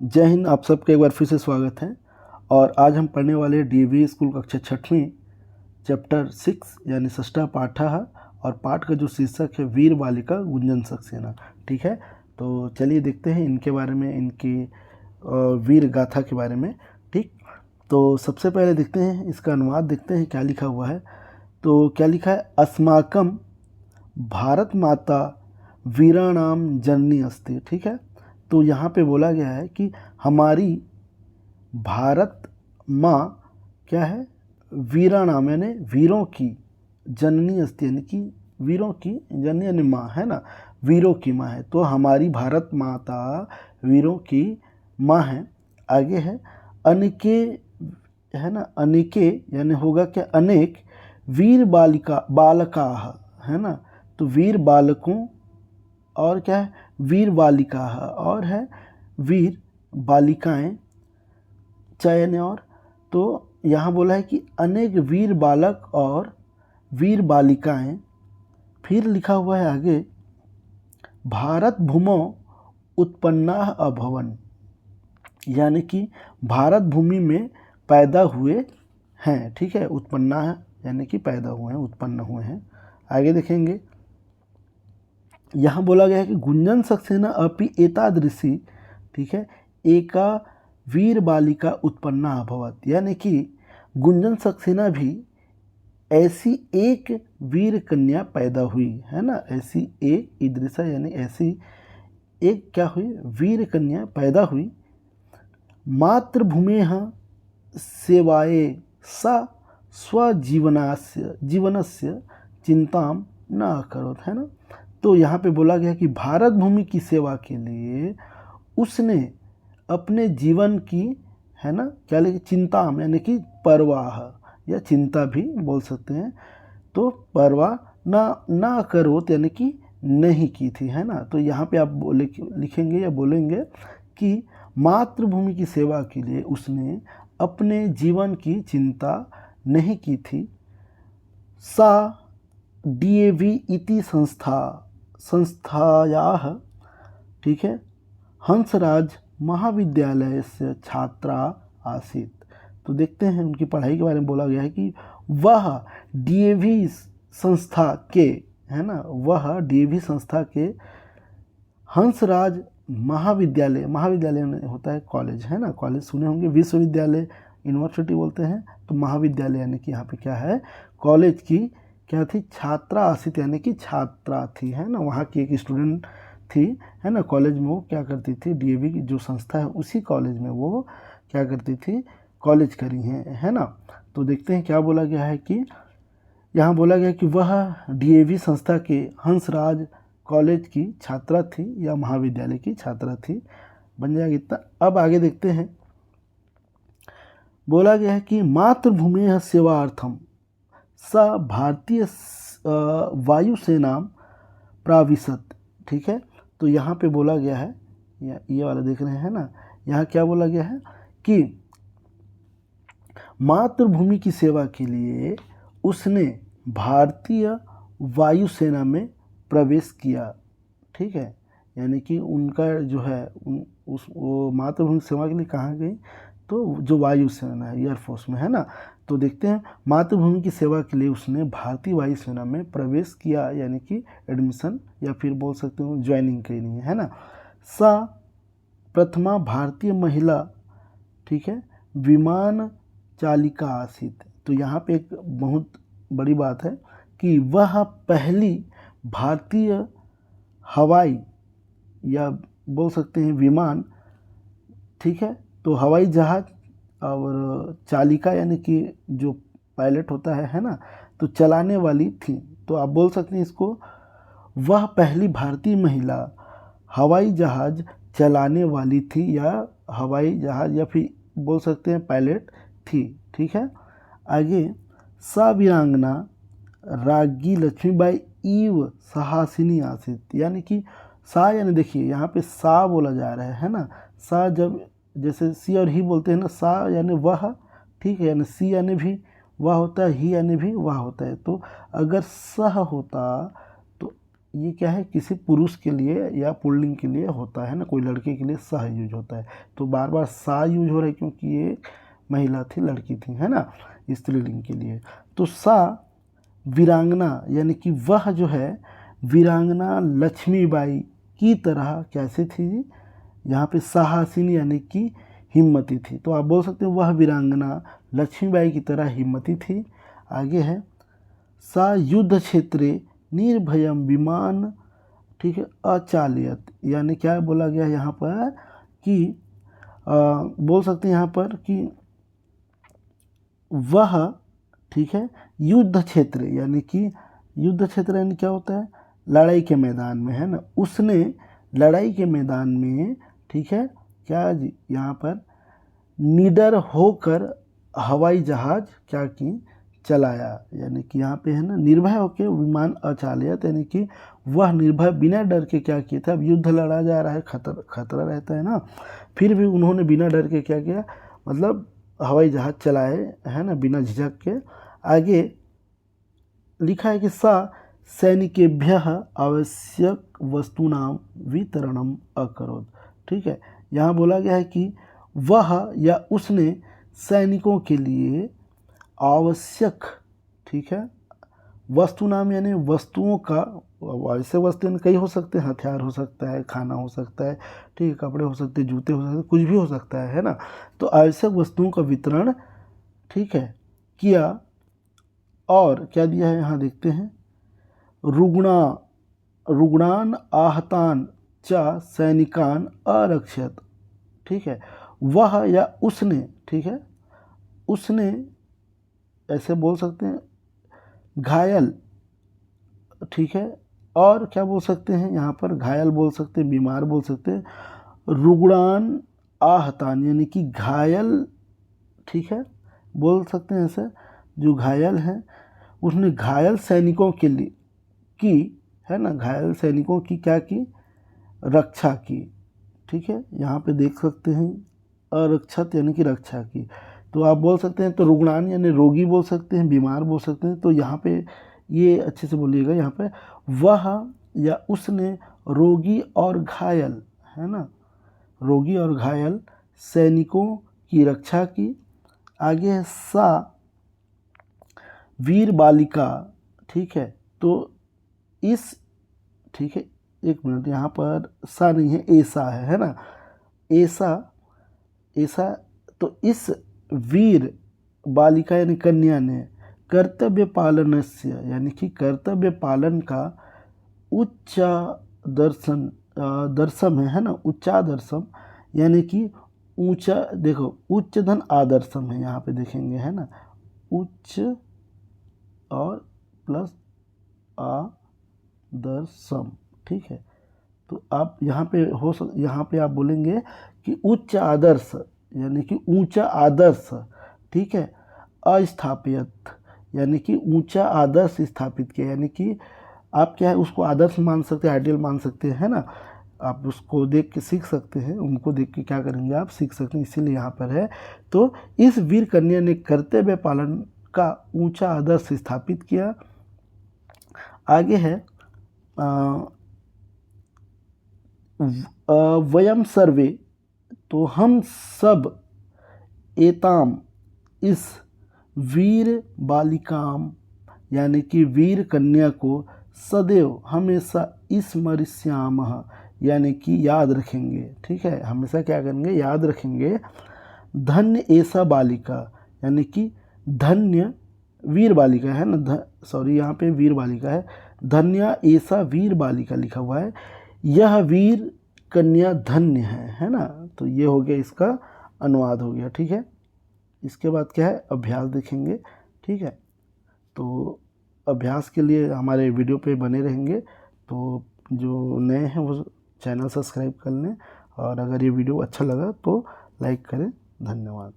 जय हिंद। आप सबका एक बार फिर से स्वागत है। और आज हम पढ़ने वाले डीएवी स्कूल कक्षा 6वीं चैप्टर 6 यानी षष्ठा पाठः। और पाठ का जो शीर्षक है वीर बालिका गुंजन सक्सेना। ठीक है, तो चलिए देखते हैं इनके बारे में, इनकी वीर गाथा के बारे में। ठीक, तो सबसे पहले देखते हैं इसका अनुवाद, देखते हैं क्या लिखा हुआ है। तो क्या लिखा है, अस्माकम भारत माता वीराणाम जननी अस्ति। ठीक है, तो यहाँ पे बोला गया है कि हमारी भारत माँ क्या है, वीराणाम यानी वीरों की, जननी अस्ति यानी कि वीरों की जननी यानी माँ है ना, वीरों की माँ है। तो हमारी भारत माता वीरों की माँ है। आगे है अनेके, है ना, अनेके यानी होगा क्या, अनेक वीर बालिका बालका है ना। तो वीर बालकों और क्या है, वीर बालिका और है वीर बालिकाएं चयन। और तो यहाँ बोला है कि अनेक वीर बालक और वीर बालिकाएं। फिर लिखा हुआ है आगे, भारत भूमौ उत्पन्ना अभवन, यानी कि भारत भूमि में पैदा हुए हैं। ठीक है, उत्पन्ना है यानी कि पैदा हुए हैं, उत्पन्न हुए हैं। आगे देखेंगे, यहाँ बोला गया है कि गुंजन सक्सेना अपि एतादृशी, ठीक है, एका वीर बालिका उत्पन्ना अभवत, यानी कि गुंजन सक्सेना भी ऐसी एक वीर कन्या पैदा हुई है ना। ऐसी एक ईदृशा यानी ऐसी एक क्या हुई, वीर कन्या पैदा हुई। मातृभूमेः सेवाये सा जीवनस्य चिंतां न अकरोत्, है ना। तो यहाँ पे बोला गया कि भारत भूमि की सेवा के लिए उसने अपने जीवन की, है ना, क्या लिखे, चिंता यानी कि परवाह या चिंता भी बोल सकते हैं। तो परवाह ना करोत यानी कि नहीं की थी, है ना। तो यहाँ पे आप लिखेंगे या बोलेंगे कि मातृभूमि की सेवा के लिए उसने अपने जीवन की चिंता नहीं की थी। सा डीएवी इति संस्थायाः, ठीक है, हंसराज महाविद्यालय से छात्रा आसीत। तो देखते हैं उनकी पढ़ाई के बारे में बोला गया है कि वह डीएवी संस्था के, है ना, वह डीएवी संस्था के हंसराज महाविद्यालय, महाविद्यालय होता है कॉलेज, है ना, कॉलेज सुने होंगे, विश्वविद्यालय यूनिवर्सिटी बोलते हैं। तो महाविद्यालय यानी कि यहाँ पे क्या है, कॉलेज की क्या थी, छात्रा आसित यानी कि छात्रा थी, है ना, वहाँ की एक स्टूडेंट थी, है ना। कॉलेज में वो क्या करती थी, डीएवी की जो संस्था है उसी कॉलेज में वो क्या करती थी, कॉलेज करी है ना। तो देखते हैं क्या बोला गया है कि यहाँ बोला गया कि वह डीएवी संस्था के हंसराज कॉलेज की छात्रा थी या महाविद्यालय की छात्रा थी, बन जाएगा इतना। अब आगे देखते हैं, बोला गया है कि मातृभूमि सेवार्थम स भारतीय वायुसेना प्राविशत। ठीक है, तो यहाँ पे बोला गया है, ये वाला देख रहे हैं ना, यहाँ क्या बोला गया है कि मातृभूमि की सेवा के लिए उसने भारतीय वायुसेना में प्रवेश किया। ठीक है, यानी कि उनका जो है वो मातृभूमि सेवा के लिए कहाँ गई, तो जो वायुसेना है, एयरफोर्स में, है ना। तो देखते हैं, मातृभूमि की सेवा के लिए उसने भारतीय वायुसेना में प्रवेश किया, यानी कि एडमिशन या फिर बोल सकते हो ज्वाइनिंग के लिए, है ना। सा प्रथमा भारतीय महिला, ठीक है, विमान चालिका आसित। तो यहाँ पे एक बहुत बड़ी बात है कि वह पहली भारतीय हवाई या बोल सकते हैं विमान, ठीक है, तो हवाई जहाज और चालिका यानी कि जो पायलट होता है ना, तो चलाने वाली थी। तो आप बोल सकते हैं इसको, वह पहली भारतीय महिला हवाई जहाज चलाने वाली थी या हवाई जहाज या फिर बोल सकते हैं पायलट थी। ठीक है, आगे सा वीरांगना राज्ञी लक्ष्मीबाई ईव साहसिनी आसित, यानी कि सा यानी देखिए यहाँ पे सा बोला जा रहा है ना। सा जब जैसे सी और ही बोलते हैं ना, सा यानी वह, ठीक है, यानी सी यानी भी वह होता है, ही यानी भी वह होता है। तो अगर सह होता तो ये क्या है, किसी पुरुष के लिए या पुल्लिंग के लिए होता है ना, कोई लड़के के लिए सा यूज होता है। तो बार बार सा यूज हो रहा है क्योंकि ये महिला थी, लड़की थी, है ना, स्त्रीलिंग के लिए। तो सा वीरांगना, यानी कि वह जो है वीरांगना लक्ष्मीबाई की तरह कैसे थी, यहाँ पे साहसिनी यानी कि हिम्मती थी। तो आप बोल सकते हैं वह वीरांगना लक्ष्मीबाई की तरह हिम्मती थी। आगे है सा युद्ध क्षेत्रे निर्भयम विमान, ठीक है, अचालियत, यानी क्या बोला गया यहाँ पर कि बोल सकते हैं यहाँ पर कि वह, ठीक है, युद्ध क्षेत्र, यानी कि युद्ध क्षेत्र यानी क्या होता है, लड़ाई के मैदान में, है ना, उसने लड़ाई के मैदान में, ठीक है, क्या जी यहाँ पर निडर होकर हवाई जहाज क्या की, चलाया, यानी कि यहाँ पे है ना निर्भय होकर विमान अचालियत, यानी कि वह निर्भय बिना डर के क्या किया था। अब युद्ध लड़ा जा रहा है, खतरा रहता है ना, फिर भी उन्होंने बिना डर के क्या किया, मतलब हवाई जहाज चलाए, है ना, बिना झिझक के। आगे लिखा है कि सा सैनिकेभ्यः आवश्यक वस्तूनां वितरणम अकरोत्, ठीक है, यहाँ बोला गया है कि वह या उसने सैनिकों के लिए आवश्यक, ठीक है, वस्तु नाम यानी वस्तुओं का, ऐसे वस्तु कई हो सकते हैं, हथियार हो सकता है, खाना हो सकता है, ठीक है, कपड़े हो सकते हैं, जूते हो सकते हैं, कुछ भी हो सकता है ना। तो आवश्यक वस्तुओं का वितरण, ठीक है, किया। और क्या दिया है यहाँ देखते हैं, रुग्णान आहतान च सैनिकान अरक्षत, ठीक है, वह या उसने, ठीक है, उसने ऐसे बोल सकते हैं घायल, ठीक है, और क्या बोल सकते हैं यहाँ पर, घायल बोल सकते हैं, बीमार बोल सकते हैं, रुग्णान आहतान यानी कि घायल, ठीक है, बोल सकते हैं ऐसे, जो घायल हैं उसने घायल सैनिकों के लिए की, है ना, घायल सैनिकों की क्या की, रक्षा की, ठीक है, यहाँ पे देख सकते हैं अरक्षत यानी कि रक्षा की। तो आप बोल सकते हैं, तो रुग्णान यानी रोगी बोल सकते हैं, बीमार बोल सकते हैं। तो यहाँ पे ये अच्छे से बोलिएगा, यहाँ पे वह या उसने रोगी और घायल, है ना, रोगी और घायल सैनिकों की रक्षा की। आगे है सा वीर बालिका, ठीक है, तो इस, ठीक है, एक मिनट, यहाँ पर सा नहीं है, ऐसा है ना, ऐसा। तो इस वीर बालिका यानी कन्या ने कर्तव्य पालनस्य, यानी कि कर्तव्य पालन का उच्च दर्शम है ना, उच्चादर्शम, यानी कि ऊंचा, देखो उच्च धन आदर्शम है, यहाँ पे देखेंगे, है ना, उच्च और प्लस आदर्शम, ठीक है। तो आप यहाँ पे यहाँ पे आप बोलेंगे कि उच्च आदर्श यानी कि ऊंचा आदर्श, ठीक है, अस्थापित यानी कि ऊंचा आदर्श स्थापित किया, यानी कि आप क्या है उसको आदर्श मान सकते हैं, आइडियल मान सकते हैं, है ना, आप उसको देख के सीख सकते हैं, उनको देख के क्या करेंगे आप सीख सकते हैं, इसीलिए यहाँ पर है। तो इस वीर कन्या ने कर्तव्य पालन का ऊंचा आदर्श स्थापित किया। आगे है वयम सर्वे, तो हम सब एताम इस वीर बालिकाम यानी कि वीर कन्या को सदैव हमेशा स्मरिष्यामः यानी कि याद रखेंगे, ठीक है, हमेशा क्या करेंगे, याद रखेंगे। धन्य ऐसा बालिका यानी कि धन्य वीर बालिका है ना, सॉरी यहाँ पे वीर बालिका है, धन्य ऐसा वीर बालिका लिखा हुआ है, यह वीर कन्या धन्य है ना। तो ये हो गया, इसका अनुवाद हो गया, ठीक है। इसके बाद क्या है, अभ्यास देखेंगे, ठीक है। तो अभ्यास के लिए हमारे वीडियो पे बने रहेंगे, तो जो नए हैं वो चैनल सब्सक्राइब कर लें, और अगर ये वीडियो अच्छा लगा तो लाइक करें। धन्यवाद।